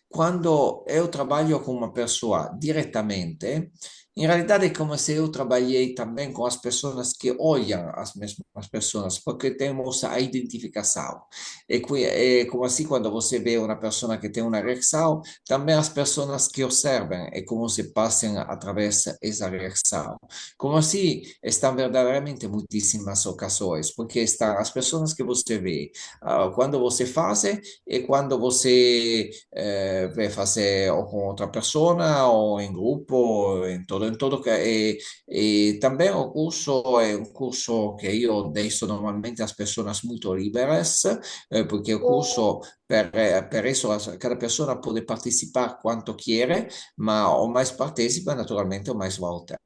Quando eu trabalho com uma pessoa diretamente, em realidade é como se eu trabalhei também com as pessoas que olham as mesmas pessoas, porque temos a identificação. É como assim, quando você vê uma pessoa que tem uma reação, também as pessoas que observam é como se passam através dessa reação. Como assim, estão verdadeiramente muitíssimas ocasiões, porque estão as pessoas que você vê quando você faz e quando você vai fazer ou com outra pessoa ou em grupo, em todo e também o curso é um curso que eu deixo normalmente às pessoas muito livres, porque o curso per isso cada pessoa pode participar quanto quer, mas o mais participa, naturalmente, o mais vai ter.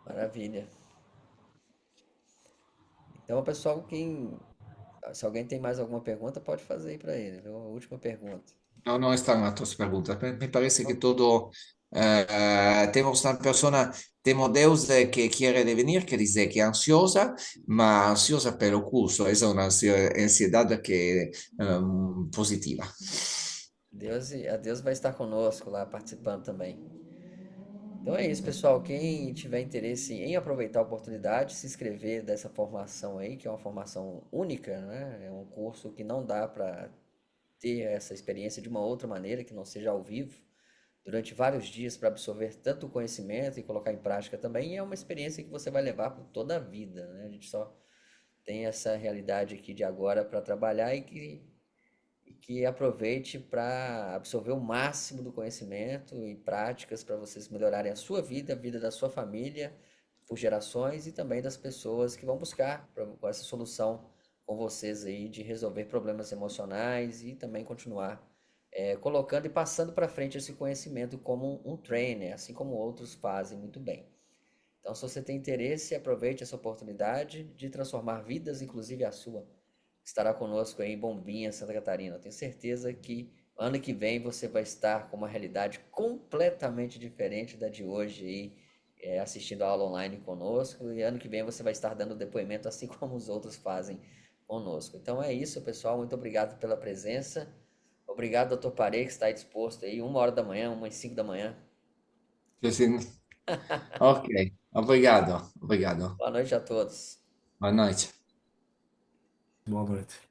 Maravilha. Então, pessoal, se alguém tem mais alguma pergunta, pode fazer aí para ele, viu? A última pergunta. No, no están otras preguntas. Me parece que todo, tenemos una persona, tenemos Deus que quiere venir, que dice que es ansiosa, ma ansiosa per el curso, es una ansiedad que positiva. A Deus vai estar conosco lá participando também. Então é isso, pessoal. Quem tiver interesse em aproveitar a oportunidade, se inscrever dessa formação aí, que é uma formação única, né? É um curso que não dá para ter essa experiência de uma outra maneira, que não seja ao vivo, durante vários dias para absorver tanto conhecimento e colocar em prática também. E é uma experiência que você vai levar por toda a vida, né? A gente só tem essa realidade aqui de agora para trabalhar e que que aproveite para absorver o máximo do conhecimento e práticas para vocês melhorarem a sua vida, a vida da sua família, por gerações e também das pessoas que vão buscar com essa solução com vocês aí de resolver problemas emocionais e também continuar colocando e passando para frente esse conhecimento como um trainer, assim como outros fazem muito bem. Então, se você tem interesse, aproveite essa oportunidade de transformar vidas, inclusive a sua. Estará conosco aí em Bombinha, Santa Catarina. Eu tenho certeza que ano que vem você vai estar com uma realidade completamente diferente da de hoje aí, assistindo a aula online conosco. E ano que vem você vai estar dando depoimento assim como os outros fazem conosco. Então é isso, pessoal. Muito obrigado pela presença. Obrigado, doutor Parei, que está disposto aí, 1 hora da manhã, 1 e 5 da manhã. Sì, sì. Ok, obrigado, obrigado. Boa noite a todos. Boa noite. Boa noite.